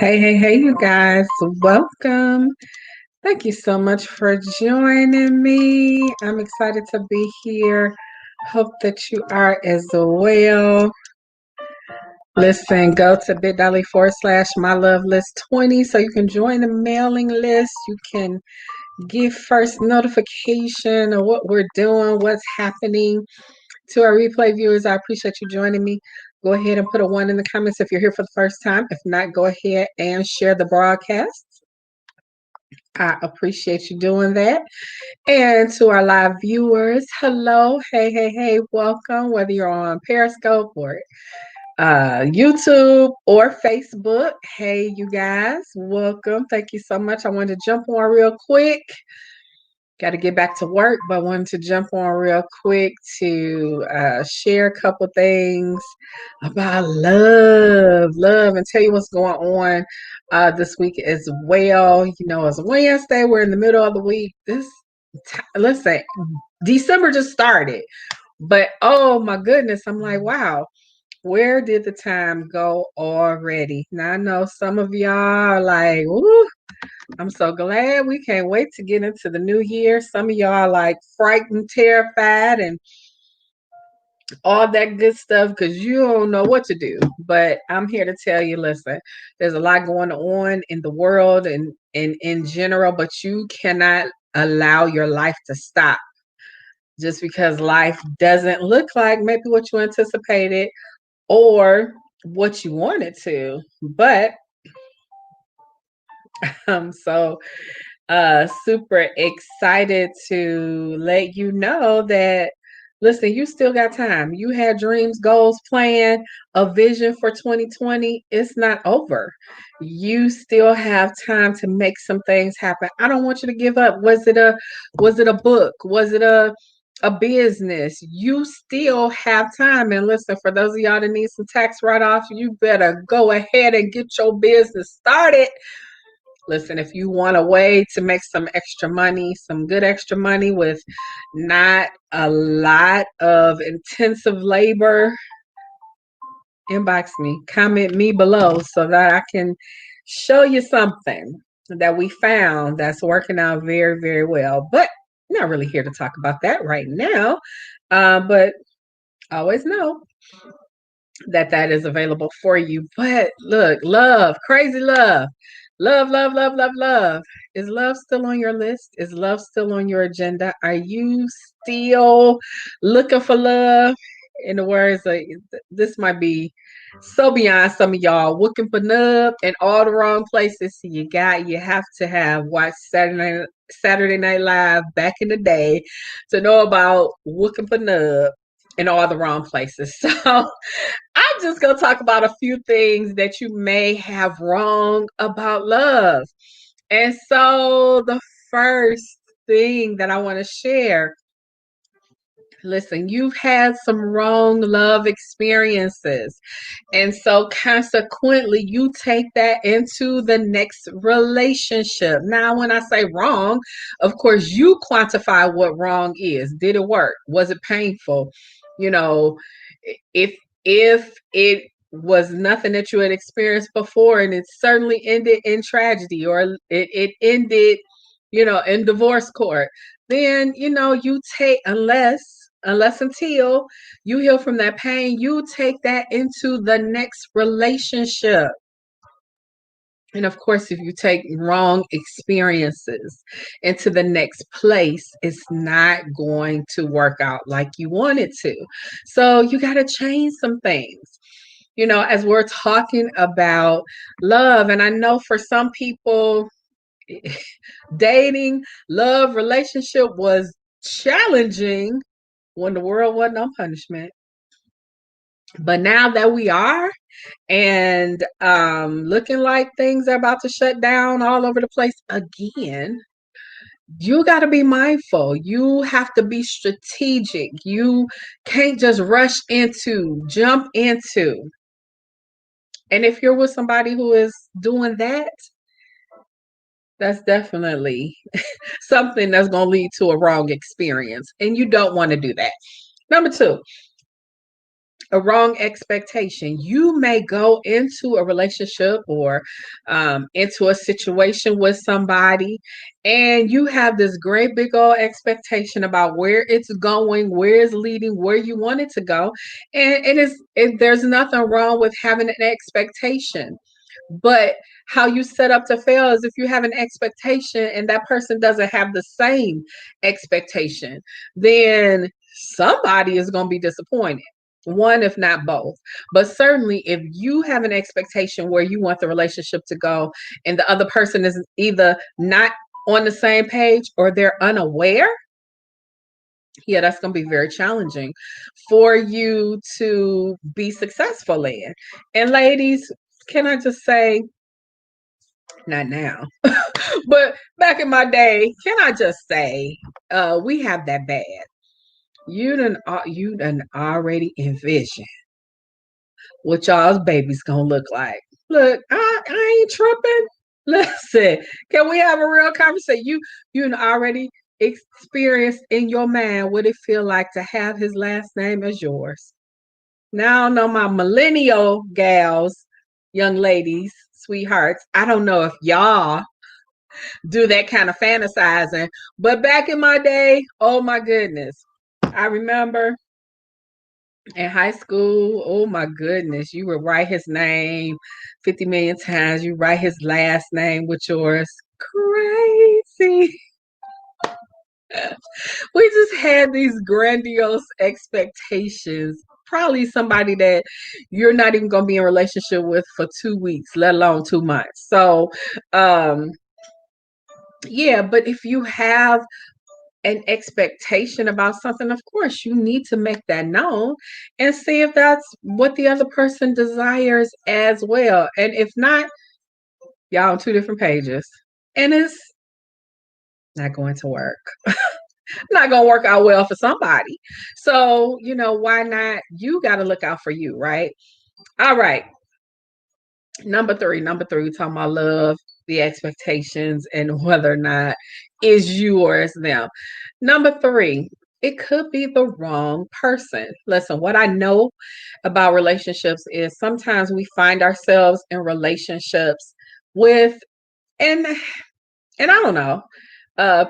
Hey, you guys. Welcome. Thank you so much for joining me. I'm excited to be here. Hope that you are as well. Listen, go to bit.ly/, my love list 20 so you can join the mailing list. You can give first notification of what we're doing, what's happening. To our replay viewers, I appreciate you joining me. Go ahead and put a one in the comments if you're here for the first time. If not, go ahead and share the broadcast. I appreciate you doing that. And to our live viewers, hello, hey, welcome. Whether you're on Periscope or YouTube or Facebook, hey, you guys, welcome. Thank you so much. I wanted to jump on real quick. Got to get back to work, but wanted to jump on real quick to share a couple things about love, and tell you what's going on this week as well. You know, it's Wednesday. We're in the middle of the week. Listen, December just started, but oh my goodness, I'm like, wow. Where did the time go already? Now I know some of y'all are like, "Woo, I'm so glad we can't wait to get into the new year." Some of y'all are like frightened, terrified, and all that good stuff because you don't know what to do. But I'm here to tell you, listen, there's a lot going on in the world and in general, but you cannot allow your life to stop just because life doesn't look like maybe what you anticipated or what you wanted to. But I'm so super excited to let you know that, listen, you still got time. You had dreams, goals, plan, a vision for 2020. It's not over. You still have time to make some things happen. I don't want you to give up. Was it a book? Was it a business? You still have time. And listen, for those of y'all that need some tax write-offs, you better go ahead and get your business started. Listen, if you want a way to make some extra money, some good extra money with not a lot of intensive labor, inbox me, comment me below so that I can show you something that we found that's working out very, very well. But I'm not really here to talk about that right now. But always know that is available for you. But look, love, crazy love. Love. Is love still on your list? Is love still on your agenda? Are you still looking for love? In the words of, this might be so beyond some of y'all, looking for love in all the wrong places. So you have to have watched Saturday Night Live back in the day to know about looking for love in all the wrong places. So I'm just going to talk about a few things that you may have wrong about love. And so the first thing that I want to share, listen, you've had some wrong love experiences. And so consequently, you take that into the next relationship. Now, when I say wrong, of course, you quantify what wrong is. Did it work? Was it painful? You know, if it was nothing that you had experienced before and it certainly ended in tragedy or it ended, in divorce court, then, you take, unless until you heal from that pain, you take that into the next relationship. And of course, if you take wrong experiences into the next place, it's not going to work out like you want it to. So you got to change some things, as we're talking about love. And I know for some people, dating, love, relationship was challenging when the world wasn't on punishment. But now that we are, and looking like things are about to shut down all over the place again, you got to be mindful. You have to be strategic. You can't just jump into. And if you're with somebody who is doing that, that's definitely something that's going to lead to a wrong experience. And you don't want to do that. Number two, a wrong expectation. You may go into a relationship or into a situation with somebody, and you have this great big old expectation about where it's going, where it's leading, where you want it to go. And there's nothing wrong with having an expectation. But how you set up to fail is if you have an expectation and that person doesn't have the same expectation, then somebody is going to be disappointed. One, if not both. But certainly, if you have an expectation where you want the relationship to go and the other person is either not on the same page or they're unaware, yeah, that's going to be very challenging for you to be successful in. And ladies, can I just say, not now, but back in my day, can I just say, we have that bad. You done already envision what y'all's baby's gonna look like. Look, I ain't tripping. Listen, can we have a real conversation? You done already experienced in your mind what it feel like to have his last name as yours. Now I don't know my millennial gals, young ladies, sweethearts. I don't know if y'all do that kind of fantasizing. But back in my day, oh my goodness. I remember in high school, oh my goodness, you would write his name 50 million times. You write his last name with yours. Crazy. We just had these grandiose expectations. Probably somebody that you're not even going to be in a relationship with for 2 weeks, let alone 2 months. So, um, yeah, but if you have an expectation about something, of course, you need to make that known and see if that's what the other person desires as well. And if not, y'all on two different pages. And it's not going to work. Not going to work out well for somebody. So, why not? You got to look out for you, right? All right. Number three, we're talking about love, the expectations, and whether or not is you or is them. Number three, it could be the wrong person. Listen, what I know about relationships is sometimes we find ourselves in relationships with, and I don't know,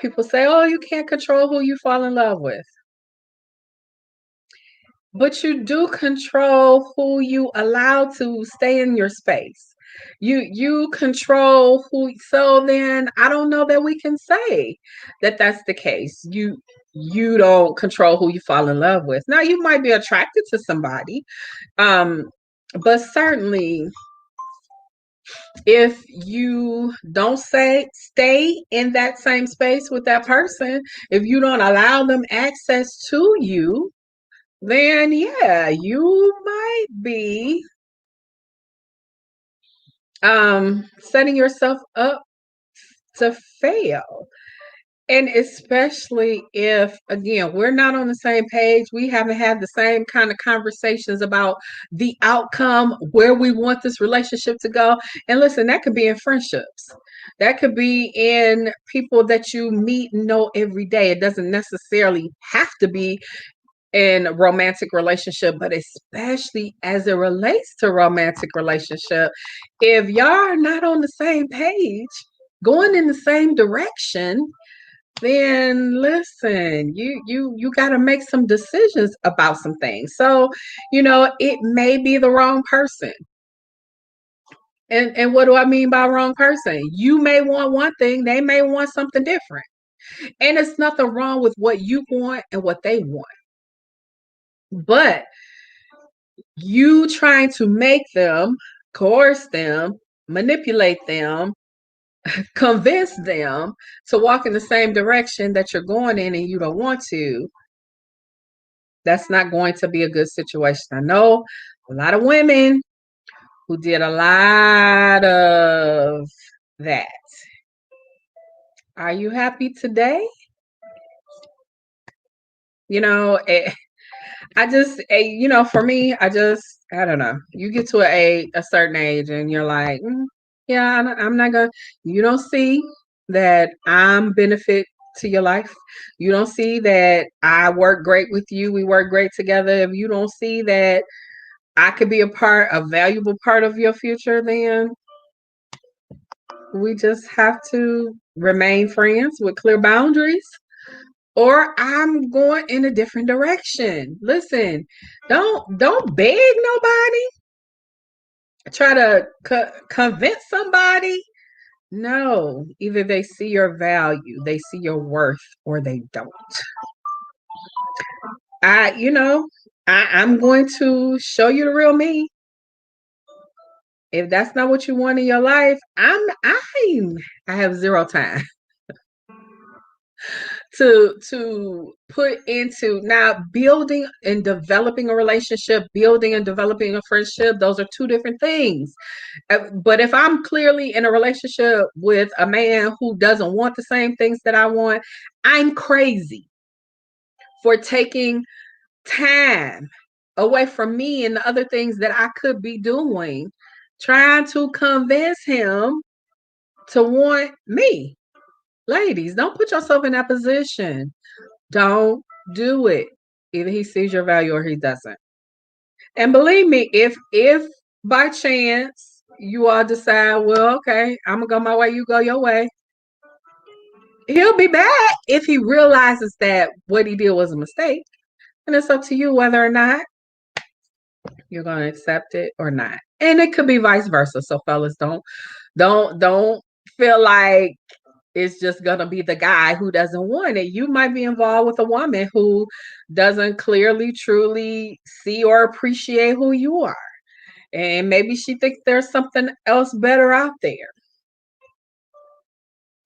people say, oh, you can't control who you fall in love with. But you do control who you allow to stay in your space. You control who, so then I don't know that we can say that that's the case. You don't control who you fall in love with. Now you might be attracted to somebody, um, but certainly if you don't stay in that same space with that person, if you don't allow them access to you, then yeah, you might be setting yourself up to fail. And especially if, again, we're not on the same page, we haven't had the same kind of conversations about the outcome, where we want this relationship to go. And listen, that could be in friendships, that could be in people that you meet and know every day. It doesn't necessarily have to be in a romantic relationship, but especially as it relates to romantic relationship, if y'all are not on the same page, going in the same direction, then listen, you got to make some decisions about some things. So, it may be the wrong person. And what do I mean by wrong person? You may want one thing, they may want something different. And it's nothing wrong with what you want and what they want. But you trying to make them, coerce them, manipulate them, convince them to walk in the same direction that you're going in and you don't want to, that's not going to be a good situation. I know a lot of women who did a lot of that. Are you happy today? You know, I just, for me, I don't know. You get to a certain age and you're like, yeah, I'm not gonna. You don't see that I'm benefit to your life. You don't see that I work great with you. We work great together. If you don't see that, I could be a valuable part of your future, then we just have to remain friends with clear boundaries, or I'm going in a different direction. Listen, don't beg nobody. Try to convince somebody. No, either they see your value, they see your worth, or they don't. I, you know, I'm going to show you the real me. If that's not what you want in your life, I have zero time to put into now building and developing a relationship, building and developing a friendship. Those are two different things. But if I'm clearly in a relationship with a man who doesn't want the same things that I want, I'm crazy for taking time away from me and the other things that I could be doing, trying to convince him to want me. Ladies, don't put yourself in that position. Don't do it. Either he sees your value or he doesn't. And believe me, if by chance you all decide, well, okay, I'm gonna go my way, you go your way, he'll be back if he realizes that what he did was a mistake. And it's up to you whether or not you're gonna accept it or not. And it could be vice versa. So fellas, don't feel like it's just gonna be the guy who doesn't want it. You might be involved with a woman who doesn't clearly, truly see or appreciate who you are. And maybe she thinks there's something else better out there.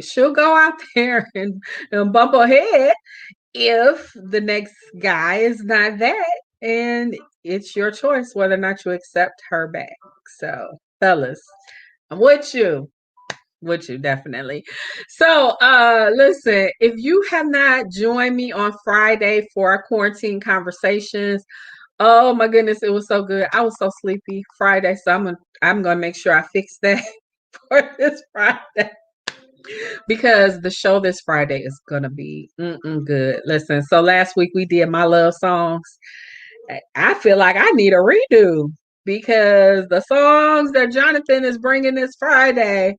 She'll go out there and bump her head if the next guy is not that. And it's your choice whether or not you accept her back. So, fellas, I'm with you definitely. So listen, if you have not joined me on Friday for our quarantine conversations, oh my goodness, it was so good. I was so sleepy Friday, so I'm gonna make sure I fix that for this Friday because the show this Friday is gonna be good. Listen, so last week we did my love songs. I feel like I need a redo because the songs that Jonathan is bringing this Friday,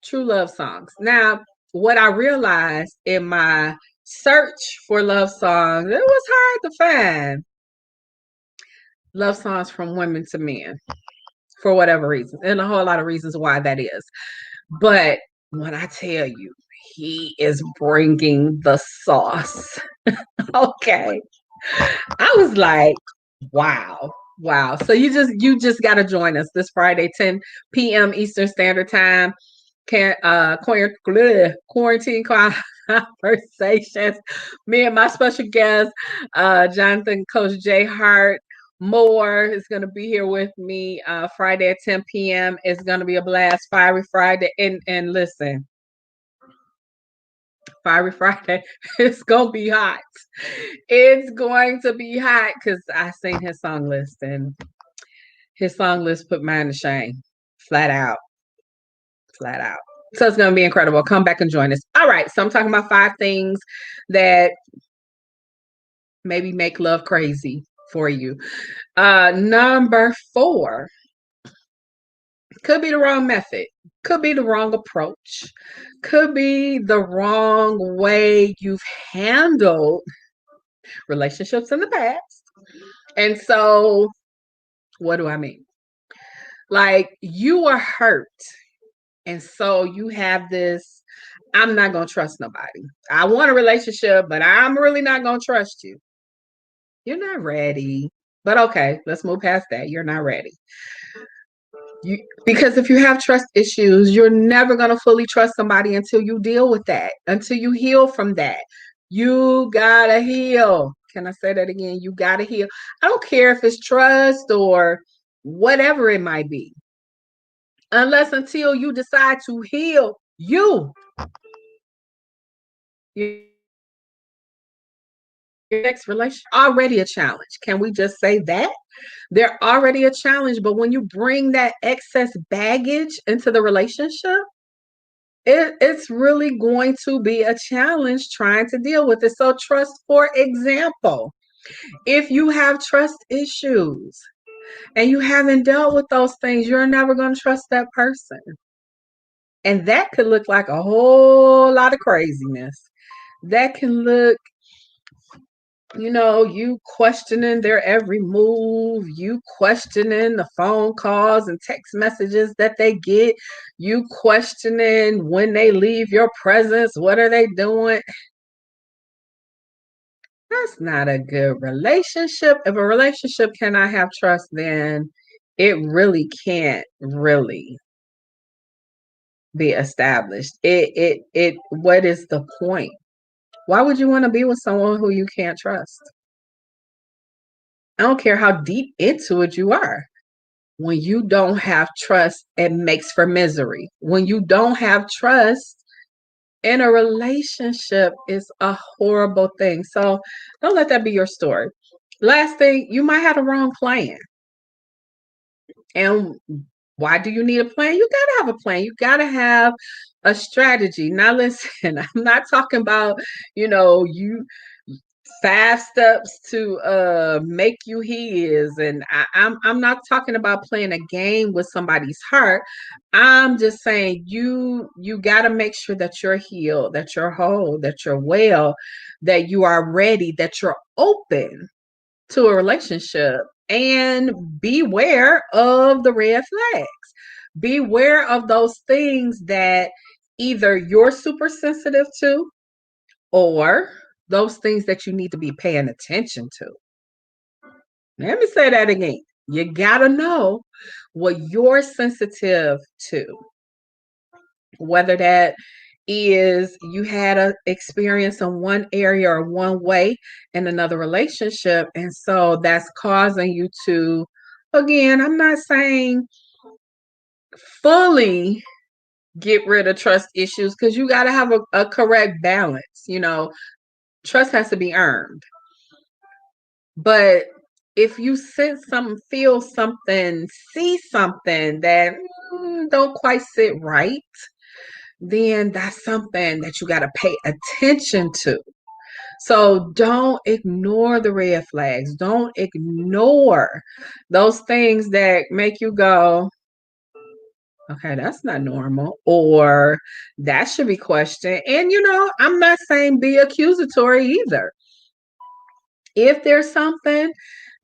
true love songs. Now, what I realized in my search for love songs, it was hard to find love songs from women to men for whatever reason, and a whole lot of reasons why that is. But when I tell you, he is bringing the sauce. Okay. I was like, wow. Wow. So you just got to join us this Friday, 10 p.m. Eastern Standard Time. Quarantine conversations. Me and my special guest, Jonathan, Coach J Hart Moore is going to be here with me Friday at 10 p.m. It's going to be a blast, fiery Friday. And listen, fiery Friday, it's going to be hot. It's going to be hot because I seen his song list and his song list put mine to shame. Flat out. Flat out. So it's going to be incredible. Come back and join us. All right. So I'm talking about 5 things that maybe make love crazy for you. Number 4 could be the wrong method, could be the wrong approach, could be the wrong way you've handled relationships in the past. And so, what do I mean? Like you were hurt. And so you have this, I'm not going to trust nobody. I want a relationship, but I'm really not going to trust you. You're not ready. But okay, let's move past that. You're not ready. Because if you have trust issues, you're never going to fully trust somebody until you deal with that, until you heal from that. You got to heal. Can I say that again? You got to heal. I don't care if it's trust or whatever it might be. Unless until you decide to heal you. Your next relationship already a challenge. Can we just say that? They're already a challenge, but when you bring that excess baggage into the relationship, it's really going to be a challenge trying to deal with it. So trust, for example, if you have trust issues, and you haven't dealt with those things, you're never going to trust that person. And that could look like a whole lot of craziness. That can look, you questioning their every move, you questioning the phone calls and text messages that they get, you questioning when they leave your presence, what are they doing? That's not a good relationship. If a relationship cannot have trust, then it really can't really be established. What is the point? Why would you want to be with someone who you can't trust? I don't care how deep into it you are. When you don't have trust, it makes for misery. When you don't have trust in a relationship, is a horrible thing. So don't let that be your story. Last thing, you might have the wrong plan. And why do you need a plan? You got to have a plan. You got to have a strategy. Now, listen, I'm not talking about, you 5 steps to make you his, and I'm not talking about playing a game with somebody's heart. I'm just saying you got to make sure that you're healed, that you're whole, that you're well, that you are ready, that you're open to a relationship, and beware of the red flags. Beware of those things that either you're super sensitive to, or those things that you need to be paying attention to. Let me say that again. You got to know what you're sensitive to, whether that is you had an experience in one area or one way in another relationship. And so that's causing you to, again, I'm not saying fully get rid of trust issues, because you got to have a correct balance. Trust has to be earned. But if you sense something, feel something, see something that don't quite sit right, then that's something that you got to pay attention to. So don't ignore the red flags. Don't ignore those things that make you go, okay, that's not normal, or that should be questioned. And, I'm not saying be accusatory either. If there's something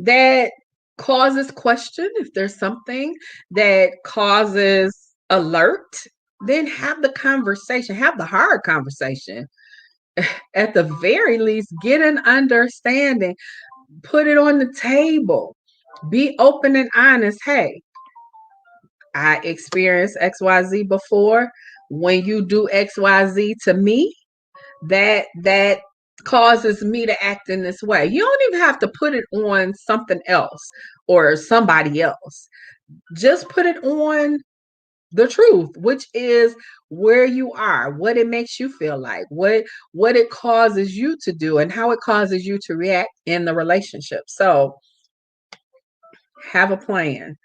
that causes question, if there's something that causes alert, then have the conversation, have the hard conversation. At the very least, get an understanding, put it on the table, be open and honest. Hey, I experienced XYZ before. When you do XYZ to me, that causes me to act in this way. You don't even have to put it on something else or somebody else. Just put it on the truth, which is where you are, what it makes you feel like, what it causes you to do, and how it causes you to react in the relationship. So have a plan,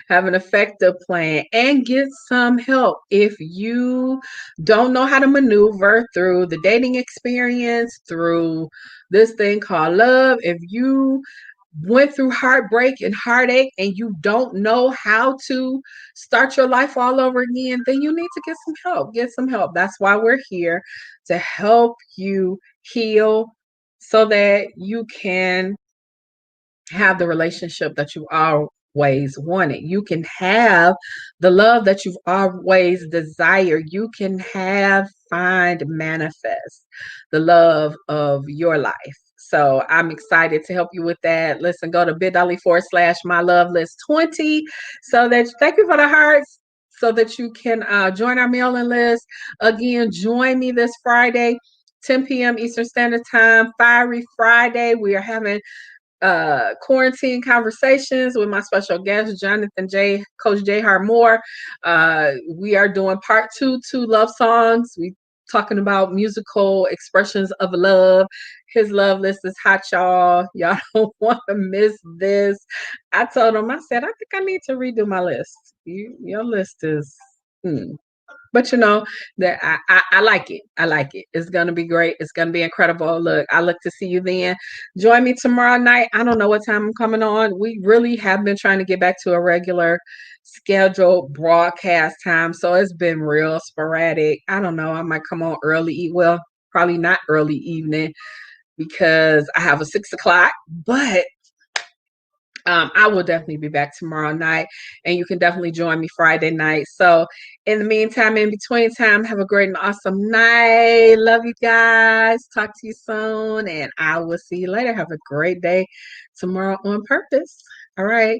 have an effective plan, and get some help if you don't know how to maneuver through the dating experience, through this thing called love. If you went through heartbreak and heartache and you don't know how to start your life all over again, then you need to get some help. Get some help. That's why we're here, to help you heal so that you can have the relationship that you always wanted. You can have the love that you've always desired. You can find, manifest the love of your life. So I'm excited to help you with that. Listen, go to bit.ly/my love list 20. So that, thank you for the hearts, so that you can join our mailing list. Again, join me this Friday, 10 p.m. Eastern Standard Time, Fiery Friday. We are having quarantine conversations with my special guest, Jonathan J. Coach J. Harmore. We are doing part two love songs. We talking about musical expressions of love. His love list is hot, y'all. Y'all don't want to miss this. I told him, I said, I think I need to redo my list. Your list is But you know that I like it. I like it. It's gonna be great. It's gonna be incredible. Look, I look to see you then. Join me tomorrow night. I don't know what time I'm coming on. We really have been trying to get back to a regular scheduled broadcast time. So it's been real sporadic. I don't know. I might come on early. Well, probably not early evening because I have a 6 o'clock, but I will definitely be back tomorrow night, and you can definitely join me Friday night. So, in the meantime, in between time, have a great and awesome night. Love you guys. Talk to you soon, and I will see you later. Have a great day tomorrow on purpose. All right.